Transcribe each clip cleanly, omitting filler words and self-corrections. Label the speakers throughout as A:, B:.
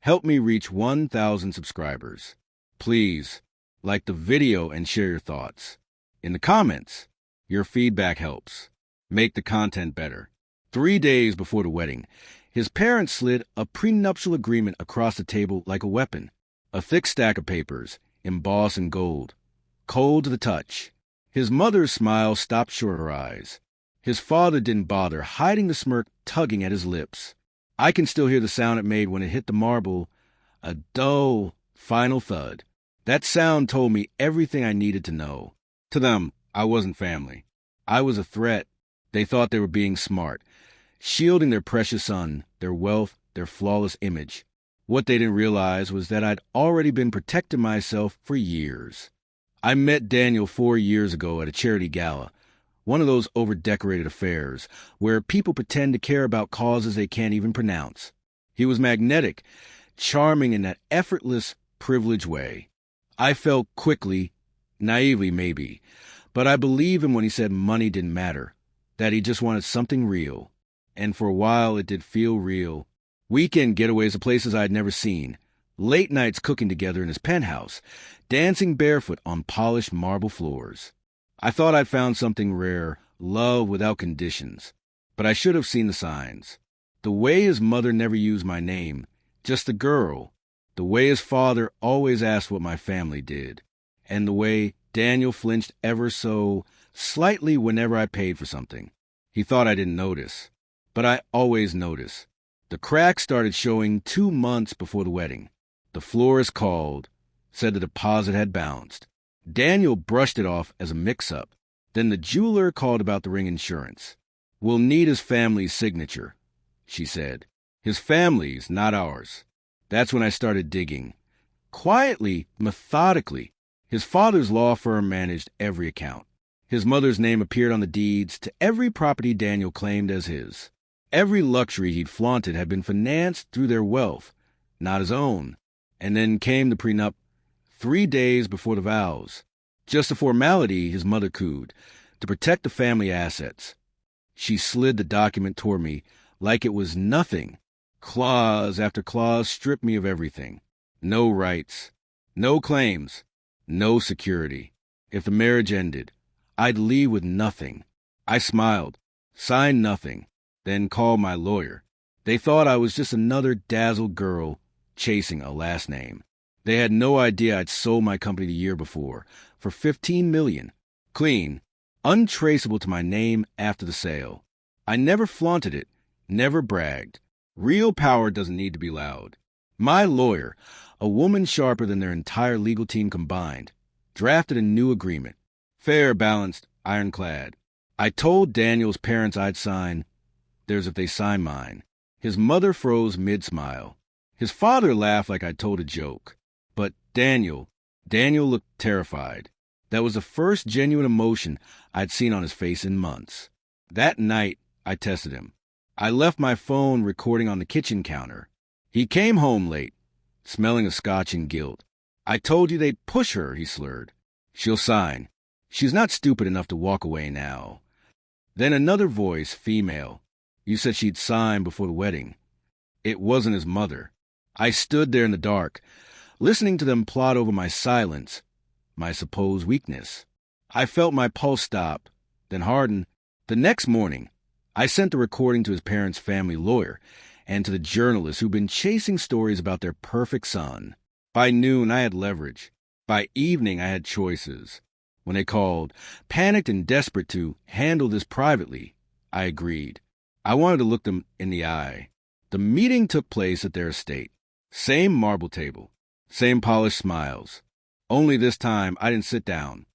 A: Help me reach 1,000 subscribers. Please, like the video and share your thoughts. In the comments, your feedback helps make the content better. 3 days before the wedding, his parents slid a prenuptial agreement across the table like a weapon. A thick stack of papers, embossed in gold. Cold to the touch. His mother's smile stopped short of her eyes. His father didn't bother, hiding the smirk tugging at his lips. I can still hear the sound it made when it hit the marble, a dull, final thud. That sound told me everything I needed to know. To them, I wasn't family. I was a threat. They thought they were being smart, shielding their precious son, their wealth, their flawless image. What they didn't realize was that I'd already been protecting myself for years. I met Daniel 4 years ago at a charity gala, one of those over-decorated affairs where people pretend to care about causes they can't even pronounce. He was magnetic, charming in that effortless, privileged way. I felt quickly, naively maybe, but I believed him when he said money didn't matter, that he just wanted something real. And for a while it did feel real. Weekend getaways to places I'd never seen, late nights cooking together in his penthouse, dancing barefoot on polished marble floors. I thought I'd found something rare, love without conditions. But I should have seen the signs. The way his mother never used my name, just the girl. The way his father always asked what my family did. And the way Daniel flinched ever so slightly whenever I paid for something. He thought I didn't notice. But I always notice. The cracks started showing 2 months before the wedding. The florist called, said the deposit had bounced. Daniel brushed it off as a mix-up. Then the jeweler called about the ring insurance. We'll need his family's signature, she said. His family's, not ours. That's when I started digging. Quietly, methodically. His father's law firm managed every account. His mother's name appeared on the deeds to every property Daniel claimed as his. Every luxury he'd flaunted had been financed through their wealth, not his own. And then came the prenup 3 days before the vows. Just a formality, his mother cooed, to protect the family assets. She slid the document toward me like it was nothing. Clause after clause stripped me of everything. No rights, no claims, no security. If the marriage ended, I'd leave with nothing. I smiled, signed nothing, then called my lawyer. They thought I was just another dazzled girl chasing a last name. They had no idea I'd sold my company the year before for $15 million. Clean, untraceable to my name after the sale. I never flaunted it, never bragged. Real power doesn't need to be loud. My lawyer, a woman sharper than their entire legal team combined, drafted a new agreement. Fair, balanced, ironclad. I told Daniel's parents I'd sign theirs if they signed mine. His mother froze mid-smile. His father laughed like I'd told a joke. But Daniel looked terrified. That was the first genuine emotion I'd seen on his face in months. That night, I tested him. I left my phone recording on the kitchen counter. He came home late, smelling of scotch and guilt. I told you they'd push her, he slurred. She'll sign. She's not stupid enough to walk away now. Then another voice, female. You said she'd sign before the wedding. It wasn't his mother. I stood there in the dark, listening to them plot over my silence, my supposed weakness. I felt my pulse stop, then harden. The next morning, I sent the recording to his parents' family lawyer and to the journalists who'd been chasing stories about their perfect son. By noon, I had leverage. By evening, I had choices. When they called, panicked and desperate to handle this privately, I agreed. I wanted to look them in the eye. The meeting took place at their estate. Same marble table, same polished smiles. Only this time, I didn't sit down.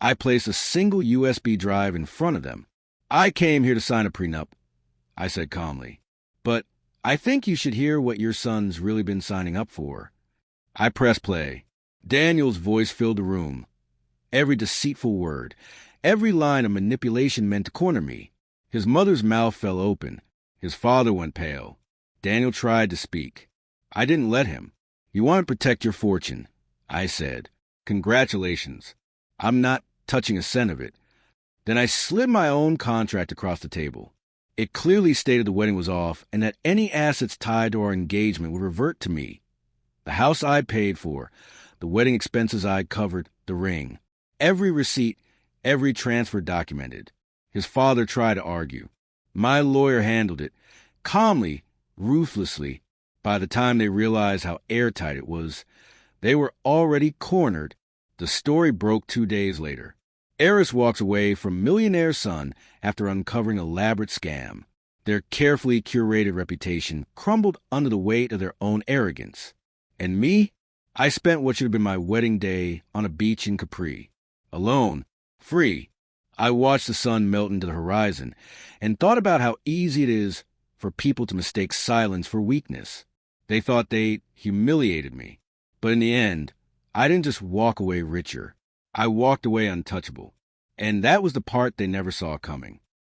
A: I placed a single USB drive in front of them. I came here to sign a prenup, I said calmly. But I think you should hear what your son's really been signing up for. I pressed play. Daniel's voice filled the room. Every deceitful word, every line of manipulation meant to corner me. His mother's mouth fell open. His father went pale. Daniel tried to speak. I didn't let him. You want to protect your fortune, I said. Congratulations. I'm not touching a cent of it. Then I slid my own contract across the table. It clearly stated the wedding was off and that any assets tied to our engagement would revert to me. The house I paid for, the wedding expenses I covered, the ring. Every receipt, every transfer documented. His father tried to argue. My lawyer handled it, calmly, ruthlessly. By the time they realized how airtight it was, they were already cornered. The story broke 2 days later. Heiress walks away from millionaire son after uncovering elaborate scam. Their carefully curated reputation crumbled under the weight of their own arrogance. And me? I spent what should have been my wedding day on a beach in Capri. Alone, free. I watched the sun melt into the horizon and thought about how easy it is for people to mistake silence for weakness. They thought they humiliated me. But in the end, I didn't just walk away richer. I walked away untouchable. And that was the part they never saw coming.